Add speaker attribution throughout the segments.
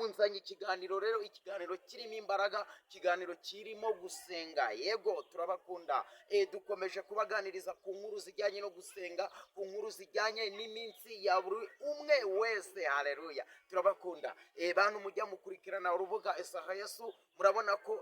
Speaker 1: nzanye ikiganiro rero, ikiganiro kirimo imbaraga, ikiganiro kirimo gusenga. Yego turabakunda. Dukomeje kubaganiriza ku nkuru zijyanye no gusenga, ku nkuru zijyanye n'iminsi ya buri umwe wese. Haleluya, turabakunda. Bantu mujya mukurikirana urubuga Esaha Yesu, murabona ko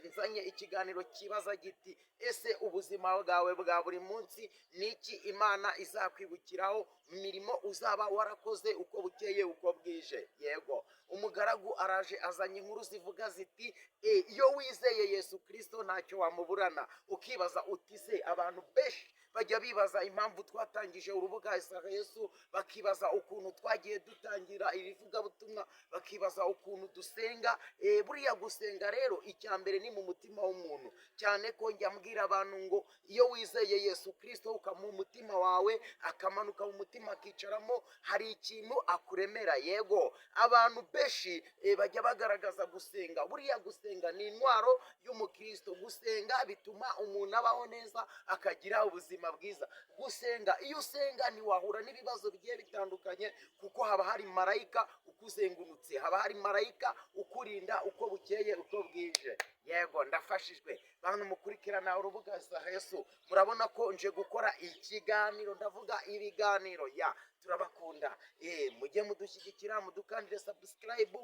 Speaker 1: nzanye ikiganiro kibaza giti ese ubuzima bwawe bwa buri munsi niki Imana izakwibukiraho, mirimo uzaba warakoze uko bukeye uko bwije. Yego, umugaragu araje azanye inkuru zivuga ziti iyo wizeye Yesu Kristo ntacyo wamuburana. Ukibaza uti se abantu benshi bajya bibaza impamvu twatangije urubuga Esaha Yesu, bakibaza ukuntu twagiye dutangira ibivugabutumwa, bakibaza ukuntu dusenga. Buriya gusenga rero icya mbere ni mu mutima w'umuntu, cyane ko njya mbwira abantu ngo iyo wizeye Yesu Kristo ukamuha umutima wawe, akamanuka mu mutima akicaramo, hari ikintu akuremera. Yego, abantu benshi bajya bagaragaza gusenga. Buriya gusenga ni intwaro y'umukristo. Gusenga bituma umuntu abaho neza, akagira ubuzima bwiza. Gusenga, iyo usenga ntiwahura n'ibibazo bigiye bitandukanye, kuko haba hari marayika ukuzengurutse, haba hari marayika ukurinda uko bukeye uko bwije. Yego, ndafashijwe. Bantu mukurikirana urubuga Esaha Yesu, murabona ko nje gukora ikiganiro, ndavuga ibiganiro. Turabakunda. Mujye mudushyigikira, mudukandire subscribe.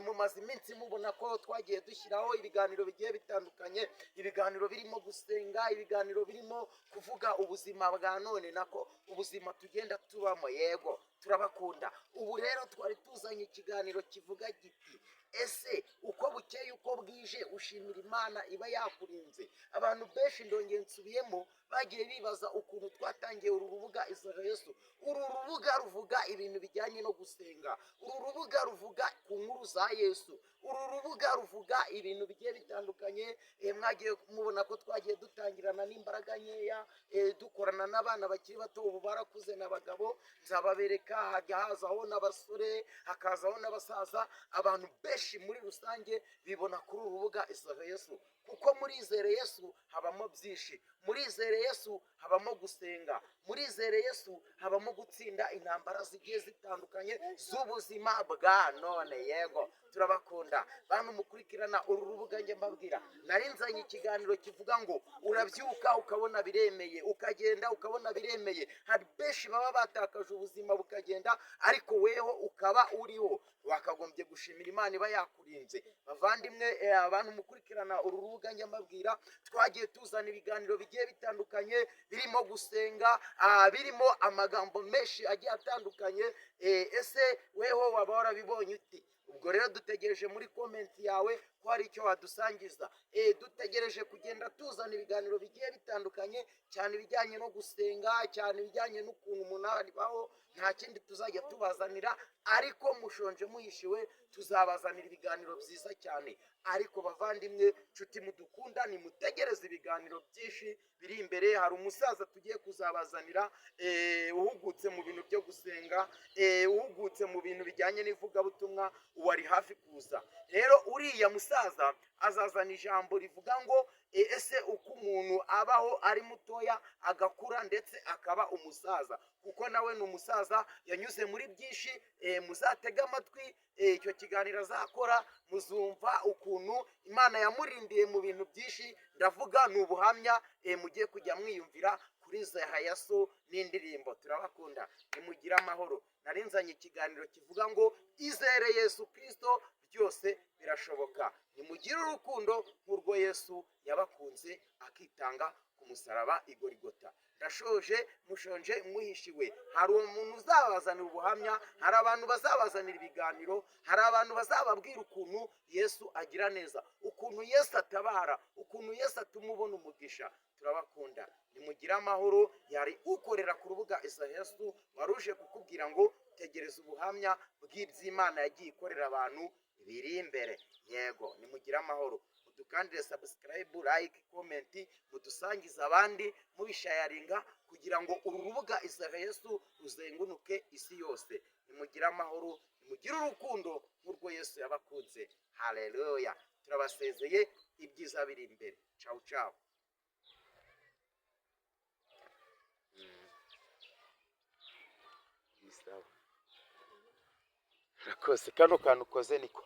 Speaker 1: Mumaze iminsi mubona ko twagiye dushyiraho ibiganiro bigiye bitandukanye, ibiganiro birimo gusenga, ibiganiro birimo kuvuga ubuzima bwa none, nako ubuzima tugenda tubamo. Yego, turabakunda. Ubu rero twari tuzanye ikiganiro kivuga giti ese uko bukeye uko bwije ushimira Imana iba yakurinze. Abantu benshi ndongeye nsubiyemo bagiye bibaza ukuntu twatangiye uru rubuga Esaha Yesu. Uru rubuga ruvuga ibintu bijyanye no gusenga, uru rubuga ruvuga ku nkuru za Yesu, uru rubuga ruvuga ibintu bigiye bitandukanye. Mwagiye mubona ko twagiye dutangirana n'imbaraga nkeya, dukorana n'abana bakiri bato, ubu barakuze n'abagabo. Nzababereka, hajya hazaho n'abasore, hakazaho n'abasaza. Abantu benshi muri rusange bibona kuri uru rubuga Esaha Yesu, kuko muri Izere Yesu habamo byinshi. Muri Izere Yesu habamo gusenga, muri Izere Yesu habamo gutsinda intambara zigiye zitandukanye z'ubuzima bwa none. Yego, turabakunda. Bantu mukurikirana uru rubuga, njye mbabwira, nari nzanye ikiganiro kivuga ngo urabyuka ukabona biremeye, ukagenda ukabona biremeye. Hari benshi baba batakaje ubuzima bukagenda, ariko weho ukaba uriho. Wakagombye gushimira Imana iba yakurinze. Bavandimwe, abantu mukurikirana uru rubuga, njye mbabwira, twagiye tuzana ibiganiro bigiye bitandukanye birimo gusenga, birimo amagambo menshi agiye atandukanye. Ese weho waba warabibonye uti? Ubwo rero dutegereje muri komenti yawe ko hari icyo wadusangiza. Dutegereje kugenda tuzana ibiganiro bigiye bitandukanye, cyane ibijyanye no gusenga, cyane ibijyanye n'ukuntu umuntu abaho. Nta kindi tuzajya tubazanira, ariko mushonje muhishiwe tuzabazanira ibiganiro byiza cyane. Ariko bavandimwe, nshuti mudukunda, nimutegereze ibiganiro byinshi biri imbere. Hari umusaza tugiye kuzabazanira uhugutse mu bintu byo gusenga, uhugutse mu bintu bijyanye n'ivugabutumwa, wari hafi kuza. Rero uriya musaza azazana ijambo rivuga ngo ese uko umuntu abaho ari mutoya agakura ndetse akaba umusaza, kuko nawe ni umusaza, yanyuze muri byinshi. Muzatege amatwi icyo kiganiro azakora, muzumva ukuntu Imana yamurindiye mu bintu byinshi. Ndavuga ni ubuhamya, mugiye kujya mwiyumvira kuri Esaha Yesu n'indirimbo. Turabakunda, nimugire amahoro. Nari nzanye ikiganiro kivuga ngo izere Yesu Kristo, byose birashoboka. Nimugire urukundo nk'urwo Yesu yabakunze akitanga ku musaraba i Goligota. Ndashoje, mushonje muhishiwe. Hari umuntu uzabazanira ubuhamya, hari abantu bazabazanira ibiganiro, hari abantu bazababwira ukuntu Yesu agira neza, ukuntu Yesu atabara, ukuntu Yesu atuma ubona umugisha. Turabakunda, nimugire amahoro. Yari ukorera ku rubuga Esaha Yesu, waruje kukubwira ngo tegereza ubuhamya bw'iby'Imana yagiye ikorera abantu biri imbere. Yego, nimugire amahoro. Mudukandire subscribe, like, comment, mudusangiza abandi, mubishayaringa, kugira ngo uru rubuga Esaha Yesu ruzengunuke isi yose. Nimugire amahoro, nimugire urukundo nk'urwo Yesu yabakunze. Haleluya. Turabasezeye, ibyiza biri imbere. Ciao ciao. Sawa. urakoze kano kantu ukoze niko